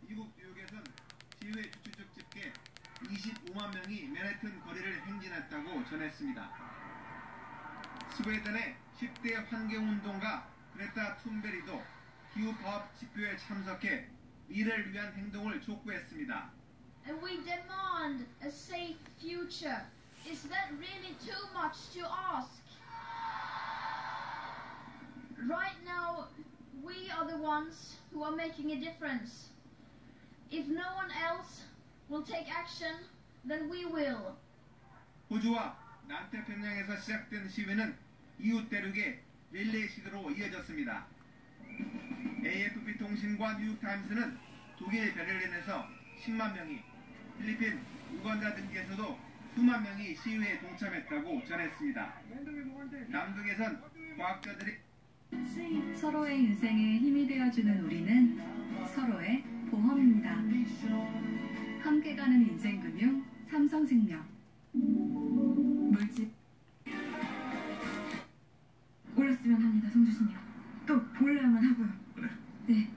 미국 뉴욕에선 시위의 주축적 집계 25만 명이 맨해튼 거리를 행진했다고 전했습니다. 스웨덴의 10대 환경운동가 그레타 툰베리도 기후파업 집회에 참석해 미래를 위한 행동을 촉구했습니다. And we demand a safe future. Is that really too much to ask? Right now, we are the ones who are making a difference. If no one else will take action, then we will. 호주와 남태평양에서 시작된 시위는 이웃 대륙의 릴레이 시도로 이어졌습니다. AFP 통신과 뉴욕타임스는 독일 베를린에서 10만 명이, 필리핀, 우간다 등지에서도 수만 명이 시위에 동참했다고 전했습니다. 남극에선 과학자들이 서로의 인생에 힘이 되어주는 우리는 서로의 보험입니다. 함께 가는 인생금융 삼성생명. 물집 올랐으면 합니다. 성주신이요. 또 올라야만 하고요. 그래. 네.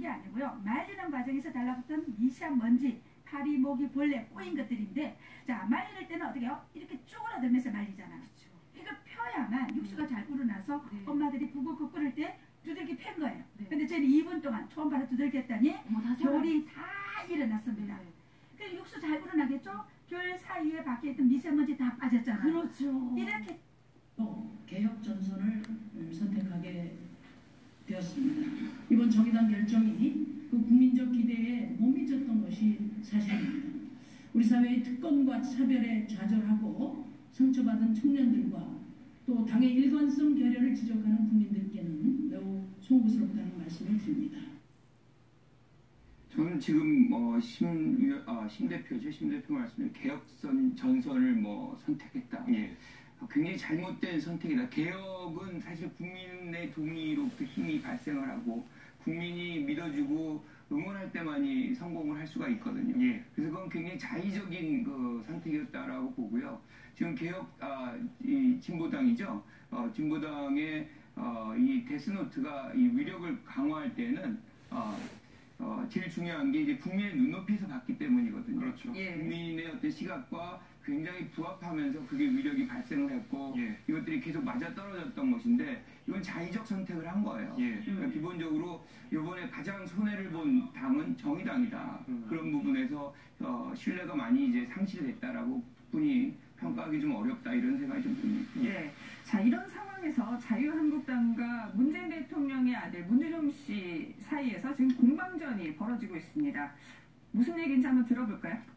게 아니고요. 말리는 과정에서 달라붙은 미세한 먼지, 파리, 모기, 벌레 꼬인 것들인데, 자, 말릴 때는 어떻게 해요? 이렇게 쪼그라들면서 말리잖아. 그렇죠. 이거 펴야만 육수가 잘 우러나서 엄마들이 북을 끓일 때 두들기 팬 거예요. 근데 저는 2분 동안 처음 바로 두들겼더니 결이 다 일어났습니다. 그래서 육수 잘 우러나겠죠? 결 사이에 밖에 있던 미세먼지 다 빠졌잖아요. 그렇죠. 이렇게 개혁 전선을 선택하게 되었습니다. 이번 정의당 결정이 그 국민적 기대에 못 미쳤던 것이 사실입니다. 우리 사회의 특권과 차별에 좌절하고 상처받은 청년들과 또 당의 일관성 결여를 지적하는 국민들께는 매우 송구스럽다는 말씀을 드립니다. 저는 지금 심 대표 말씀에 개혁선 전선을 선택했다. 예. 굉장히 잘못된 선택이다. 개혁은 사실 국민의 동의로부터 힘이 발생을 하고 국민이 믿어주고 응원할 때만이 성공을 할 수가 있거든요. 예. 그래서 그건 굉장히 자의적인 선택이었다라고 보고요. 지금 이 진보당이죠. 진보당의 이 데스노트가 이 위력을 강화할 때는 제일 중요한 게 이제 국민의 눈높이에서 봤기 때문이거든요. 그렇죠. 예. 국민의 어떤 시각과 굉장히 부합하면서 그게 위력이 발생을 했고 예. 이것들이 계속 맞아떨어졌던 것인데 이건 자의적 선택을 한 거예요. 예. 그러니까 기본적으로 이번에 가장 손해를 본 당은 정의당이다. 그런 부분에서 신뢰가 많이 이제 상실됐다라고 분이 평가하기 좀 어렵다 이런 생각이 좀 듭니다. 예. 자, 이런 상황에서 자유한국당과 문재인 대통령의 아들 문준용 씨 사이에서 지금 공방전이 벌어지고 있습니다. 무슨 얘기인지 한번 들어볼까요?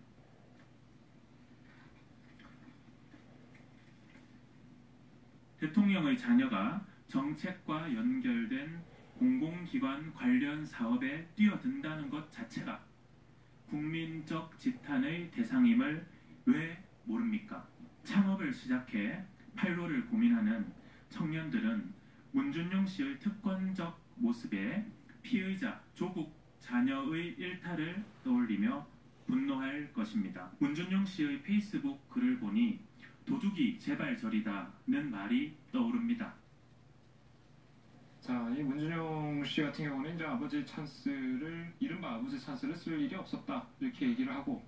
대통령의 자녀가 정책과 연결된 공공기관 관련 사업에 뛰어든다는 것 자체가 국민적 지탄의 대상임을 왜 모릅니까? 창업을 시작해 판로를 고민하는 청년들은 문준용 씨의 특권적 모습에 피의자 조국 자녀의 일탈을 떠올리며 분노할 것입니다. 문준용 씨의 페이스북 글을 보니 도둑이 제발 저리다는 말이 떠오릅니다. 자, 이 문준용 씨 같은 경우는 이제 이른바 아버지 찬스를 쓸 일이 없었다 이렇게 얘기를 하고,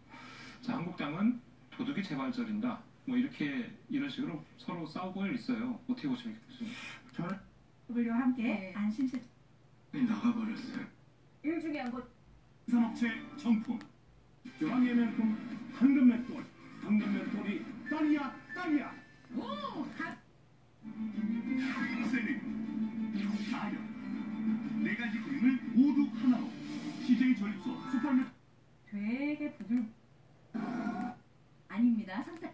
자, 한국당은 도둑이 제발 저린다 이런 식으로 서로 싸우고 있어요. 어떻게 보십니까, 교수님? 저는 우리와 함께 안심세 나가버렸어요. 일중요한 것 산업체 정품, 명예명품 황금맷돌, 황금맷돌이 딸이야. 세미, 아연, 네 가지 그림을 모두 하나로 CJ 전립소 슈퍼맨. 되게 부들 아닙니다. 선택.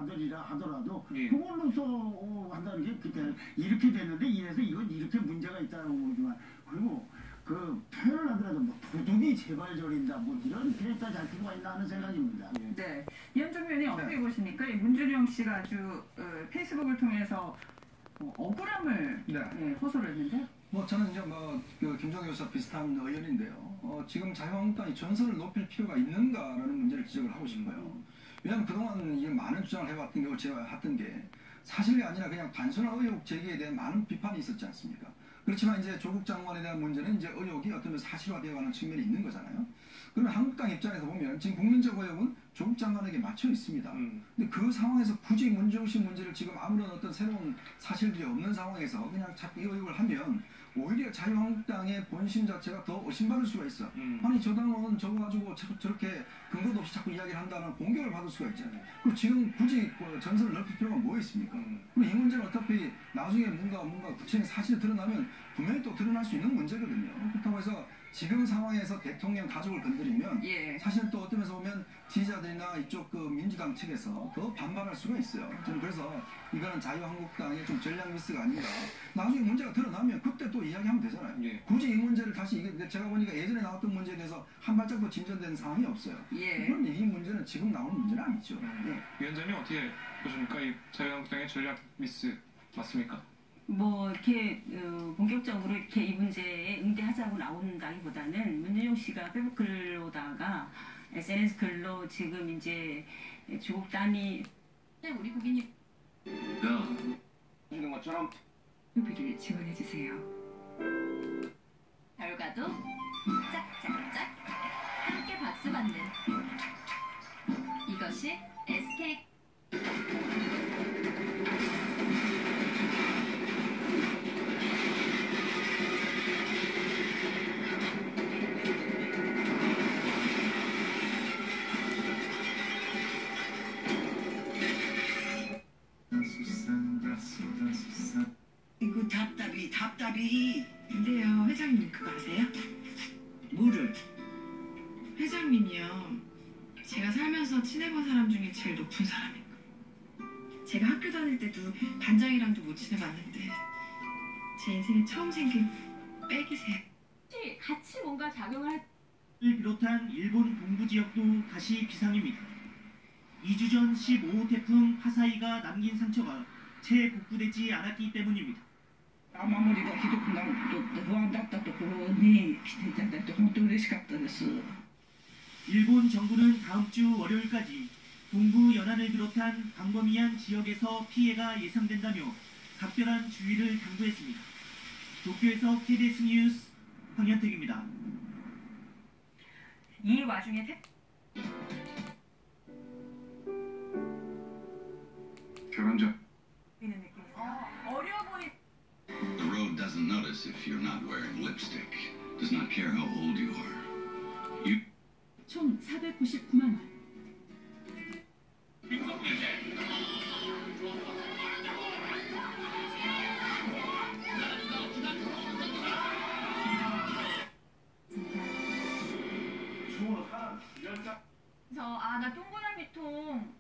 아들이라 하더라도 예. 그걸로서 한다는 게 그때 이렇게 됐는데 이래서 이건 이렇게 문제가 있다는 거지만 그리고 그 표현을 하더라도 뭐 도둑이 재발절인다 뭐 이런 캐릭터 작품가 있나 하는 생각입니다. 네. 이현정 의원님 어떻게 보십니까? 이 문준용 씨가 아주 페이스북을 통해서 억울함을 호소를 했는데. 뭐 저는 이제 그 김종대 교수와 비슷한 의원인데요. 지금 자유한국당이 전선을 높일 필요가 있는가라는 문제를 지적을 하고 싶어요. 왜냐하면 그동안 이게 많은 주장을 해왔던 게 제가 했던 게 사실이 아니라 그냥 단순한 의혹 제기에 대한 많은 비판이 있었지 않습니까? 그렇지만 이제 조국 장관에 대한 문제는 이제 의혹이 어떤 사실화되어가는 측면이 있는 거잖아요. 그러면 한국당 입장에서 보면 지금 국민적 의혹은 조국 장관에게 맞춰 있습니다. 근데 그 상황에서 굳이 문재용 씨 문제를 지금 아무런 어떤 새로운 사실들이 없는 상황에서 그냥 자꾸 이 의혹을 하면 오히려 자유한국당의 본심 자체가 더 의심받을 수가 있어. 아니 저 당은 저거 가지고 저렇게 근거도 없이 자꾸 이야기를 한다는 공격을 받을 수가 있잖아요. 그리고 지금 굳이 전선을 넓힐 필요가 뭐 있습니까? 그리고 이 문제는 어차피 나중에 뭔가 구체적인 사실이 드러나면 분명히 또 드러날 수 있는 문제거든요. 그렇다고 해서 지금 상황에서 대통령 가족을 건드리면 사실 또 어떤 면에서 보면 지지자들이나 이쪽 그 민주당 측에서 더 반발할 수가 있어요. 저는 그래서 이거는 자유한국당의 좀 전략 미스가 아닌가. 나중에 문제가 드러나면 그때 또 이야기하면 되잖아요. 굳이 이 문제를 다시 이게 제가 보니까 예전에 나왔던 문제에 대해서 한 발짝도 진전된 상황이 없어요. 그럼 이 문제는 지금 나오는 문제는 아니죠. 위원장님 어떻게 보십니까? 이 자유한국당의 전략 미스 맞습니까? 뭐 이렇게 본격적으로 이렇게 이 문제에 응대하자고 나온다기보다는 문준용 씨가 페북 글로다가 SNS 글로 지금 이제 조국 단위 우리 국민이 있는 것처럼 후비를 지원해 주세요. 결과도 짝짝짝 함께 박수 받는 이것이 SK 이거 답답이. 근데요, 회장님 그거 아세요? 뭐를? 회장님이요. 제가 살면서 친해본 사람 중에 제일 높은 사람이에요. 제가 학교 다닐 때도 반장이랑도 못 친해봤는데 제 인생에 처음 생긴 백이세요. 같이 뭔가 작용할 을 비롯한 일본 동부 지역도 다시 비상입니다. 2주 전 15호 태풍 하사이가 남긴 상처가 채 복구되지 않았기 때문입니다. 雨漏りがひどくなることって不安だったところに来ていただいて本当に嬉しかったです。 일본 정부는 다음 주 월요일까지 동부 연안을 비롯한 광범위한 지역에서 피해가 예상된다며 각별한 주의를 당부했습니다. 도쿄에서 KBS 뉴스 황현택입니다. 이 와중에 결혼전 어려 보이. The road doesn't notice if you're not wearing lipstick. Does not care how old you are. 총 499만 원. 그래서 나 동그라미통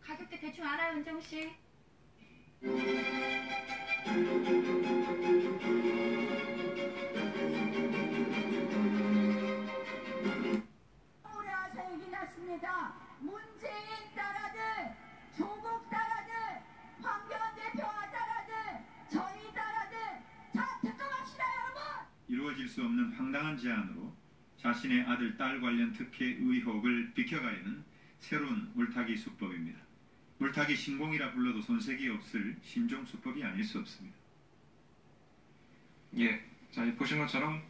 가격대 대충 알아요, 은정 씨? 서울에서 얘기 났습니다. 문재인 딸아들, 조국 딸아들, 황교안 대표와 딸아들, 저희 딸아들 다 특검합시다, 여러분. 이루어질 수 없는 황당한 제안으로 자신의 아들, 딸 관련 특혜 의혹을 비켜가려는 새로운 물타기 수법입니다. 물타기 신공이라 불러도 손색이 없을 신종 수법이 아닐 수 없습니다. 예, 자 보신 것처럼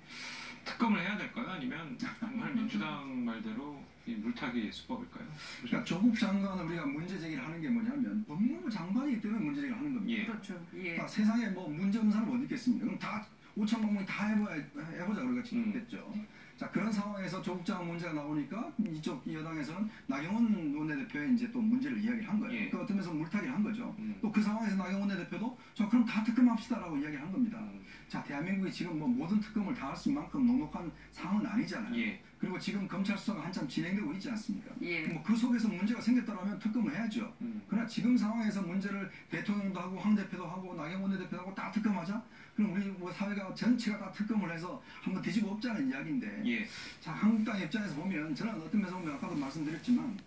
특검을 해야 될까요? 아니면 정말 민주당 말대로 이 물타기 수법일까요? 그러니까 조국 장관을 우리가 문제 제기를 하는 게 뭐냐면 법무부 장관이기 때문에 문제 제기를 하는 겁니다. 예. 그렇죠. 예. 그러니까 세상에 뭐 문제 없는 사람 어디 있겠습니까? 그럼 다 5천 방문이 다 해보자 그러겠죠. 자 그런 상황에서 조국 장관 문제가 나오니까 이쪽 여당에서는 나경원 원내대표의 이제 또 문제를 이야기를 한 거예요. 예. 그 어떤 면에서 물타기를 한 거죠. 또 그 상황에서 나경원 원내대표도 저 그럼 다 특검합시다라고 이야기를 한 겁니다. 자 대한민국이 지금 뭐 모든 특검을 다 할 수 만큼 넉넉한 상황은 아니잖아요. 예. 그리고 지금 검찰 수사가 한참 진행되고 있지 않습니까? 예. 뭐 그 속에서 문제가 생겼다면 특검을 해야죠. 그러나 지금 상황에서 문제를 대통령도 하고 황 대표도 하고 나경원 원내대표도 하고 다 특검하자? 그럼 우리 뭐 사회가 전체가 다 특검을 해서 한번 뒤집어 엎자는 이야기인데 예. 자, 한국당 입장에서 보면 저는 어떤 면에서 보면 아까도 말씀드렸지만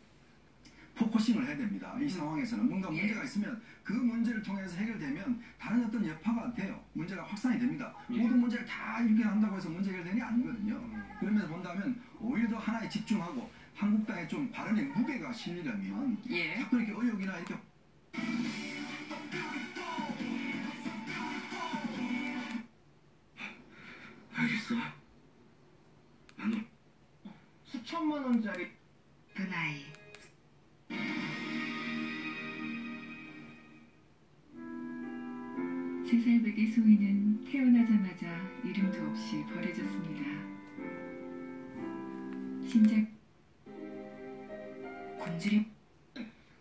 포커싱을 해야 됩니다. 이 상황에서는 뭔가 문제가 있으면 그 문제를 통해서 해결되면 다른 어떤 여파가 돼요. 문제가 확산이 됩니다. 모든 문제를 다 이렇게 한다고 해서 문제 해결되는 게 아니거든요. 그러면서 본다면 오히려 더 하나에 집중하고 한국당에 좀 발언의 무게가 실리려면 자꾸 이렇게 의혹이나 이렇게 알겠어. 수천만 원짜리 그 나이 세살백의 소희는 태어나자마자 이름도 없이 버려졌습니다. 신작 곤주리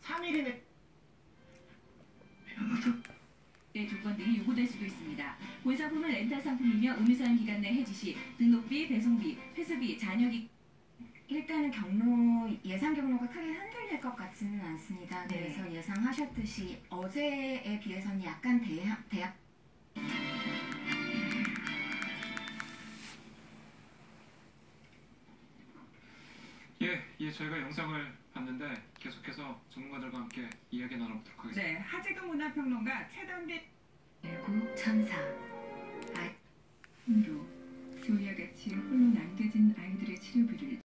3일이네. 네, 조건들이 요구될 수도 있습니다. 본상품은 렌탈 상품이며 의무사용 기간 내 해지시 등록비, 배송비, 회수비, 잔여기 일단은 경로 예상 경로가 크게 흔들릴 것 같지는 않습니다. 네. 그래서 예상하셨듯이 어제에 비해서는 약간 대학 예, 저희가 영상을 봤는데 계속해서 전문가들과 함께 이야기 나눠보도록 하겠습니다. 네, 하재근 문화평론가 최단비 결국 천사 으로 소희와 같이 홀로 남겨진 아이들의 치료비를